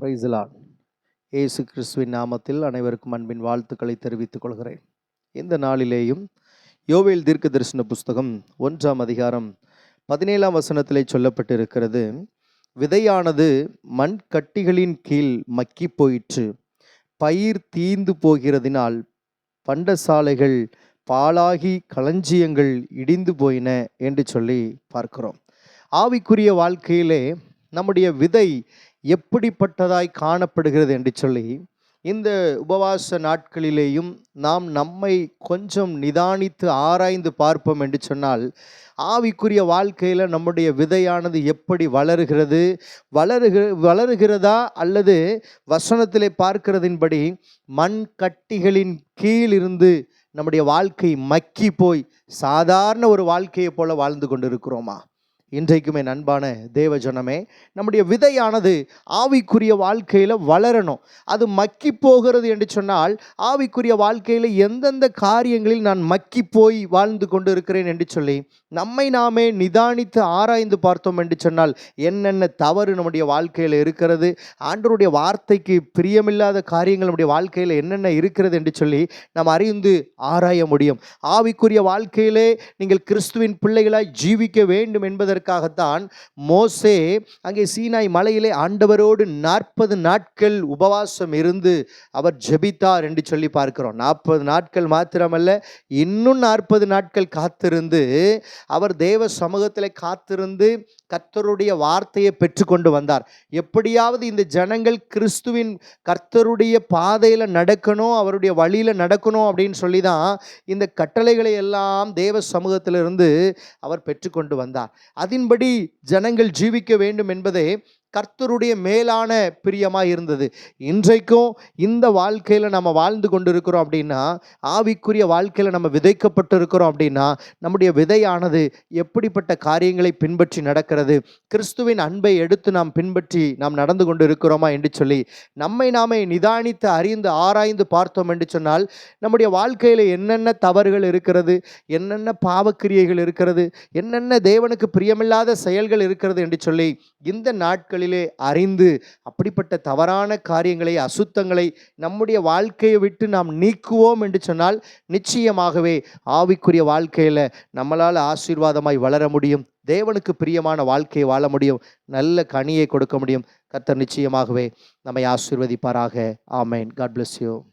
Praise the Lord. இயேசு கிறிஸ்துவின் நாமத்தில் அனைவருக்கும் அன்பின் வாழ்த்துக்களை தெரிவித்துக் கொள்கிறேன். இந்த நாளிலேயும் யோவேல் தீர்க்க தரிசன புஸ்தகம் 1ஆம் அதிகாரம் 17ஆம் வசனத்திலே சொல்லப்பட்டிருக்கிறது, விதையானது மண் கட்டிகளின் கீழ் மக்கி போயிற்று, பயிர் தீந்து போகிறதினால் பண்டசாலைகள் பாழாகி களஞ்சியங்கள் இடிந்து போயின என்று சொல்லி பார்க்கிறோம். ஆவிக்குரிய வாழ்க்கையிலே நம்முடைய விதை எப்படிப்பட்டதாய் காணப்படுகிறது என்று சொல்லி இந்த உபவாச நாட்களிலேயும் நாம் நம்மை கொஞ்சம் நிதானித்து ஆராய்ந்து பார்ப்போம் என்று சொன்னால், ஆவிக்குரிய வாழ்க்கையில் நம்முடைய விதையானது எப்படி வளருகிறதா அல்லது வசனத்திலே பார்க்கிறதின்படி மண் கட்டிகளின் கீழிருந்து நம்முடைய வாழ்க்கை மக்கி போய் சாதாரண ஒரு வாழ்க்கையை போல வாழ்ந்து கொண்டிருக்கிறோமா? இன்றைக்குமே அன்பான தேவஜனமே, நம்முடைய விதையானது ஆவிக்குரிய வாழ்க்கையில் வளரணும். அது மக்கி போகிறது என்று சொன்னால், ஆவிக்குரிய வாழ்க்கையில் எந்தெந்த காரியங்களில் நான் மக்கி போய் வாழ்ந்து கொண்டு இருக்கிறேன் என்று சொல்லி நம்மை நாமே நிதானித்து ஆராய்ந்து பார்த்தோம் என்று சொன்னால், என்னென்ன தவறு நம்முடைய வாழ்க்கையில் இருக்கிறது, ஆண்டவருடைய வார்த்தைக்கு பிரியமில்லாத காரியங்கள் நம்முடைய வாழ்க்கையில் என்னென்ன இருக்கிறது என்று சொல்லி நாம் அறிந்து ஆராய முடியும். ஆவிக்குரிய வாழ்க்கையிலே நீங்கள் கிறிஸ்துவின் பிள்ளைகளாய் ஜீவிக்க வேண்டும் என்பதற்காகத்தான் மோசே அங்கே சீனாய் மலையிலே ஆண்டவரோடு 40 நாட்கள் உபவாசம் இருந்து அவர் ஜெபித்தார் என்று சொல்லி பார்க்கிறோம். 40 நாட்கள் மாத்திரமல்ல, இன்னும் 40 நாட்கள் காத்திருந்து அவர் தேவ சமூகத்தில் காத்திருந்து கர்த்தருடைய வார்த்தையை பெற்றுக்கொண்டு வந்தார். எப்படியாவது இந்த ஜனங்கள் கிறிஸ்துவின் கர்த்தருடைய பாதையில் நடக்கணும், அவருடைய வழியில் நடக்கணும் அப்படின்னு சொல்லி தான் இந்த கட்டளைகளை எல்லாம் தேவ சமூகத்திலிருந்து அவர் பெற்றுக்கொண்டு வந்தார். அதன்படி ஜனங்கள் ஜீவிக்க வேண்டும் என்பதே கர்த்தருடைய மேலான பிரியமாக இருந்தது. இன்றைக்கும் இந்த வாழ்க்கையில் நம்ம வாழ்ந்து கொண்டு இருக்கிறோம் அப்படின்னா, ஆவிக்குரிய வாழ்க்கையில் நம்ம விதைக்கப்பட்டு இருக்கிறோம் அப்படின்னா, நம்முடைய விதையானது எப்படிப்பட்ட காரியங்களை பின்பற்றி நடக்கிறது, கிறிஸ்துவின் அன்பை எடுத்து நாம் பின்பற்றி நாம் நடந்து கொண்டு இருக்கிறோமா என்று சொல்லி நம்மை நாமே நிதானித்து அறிந்து ஆராய்ந்து பார்த்தோம் என்று சொன்னால், நம்முடைய வாழ்க்கையில் என்னென்ன தவறுகள் இருக்கிறது, என்னென்ன பாவக்கிரியைகள் இருக்கிறது, என்னென்ன தேவனுக்கு பிரியமில்லாத செயல்கள் இருக்கிறது என்று சொல்லி இந்த நாட்களில் அறிந்து அப்படிப்பட்ட தவறான காரியங்களை, அசுத்தங்களை நம்முடைய வாழ்க்கையை விட்டு நாம் நீக்குவோம் என்று சொன்னால், நிச்சயமாகவே ஆவிக்குரிய வாழ்க்கையில் நம்மளால் ஆசீர்வாதமாய் வளர முடியும், தேவனுக்கு பிரியமான வாழ்க்கையை வாழ முடியும், நல்ல கனியை கொடுக்க முடியும். கர்த்தர் நிச்சயமாகவே நம்மை ஆசீர்வதிப்பாராக. ஆமென். God bless you.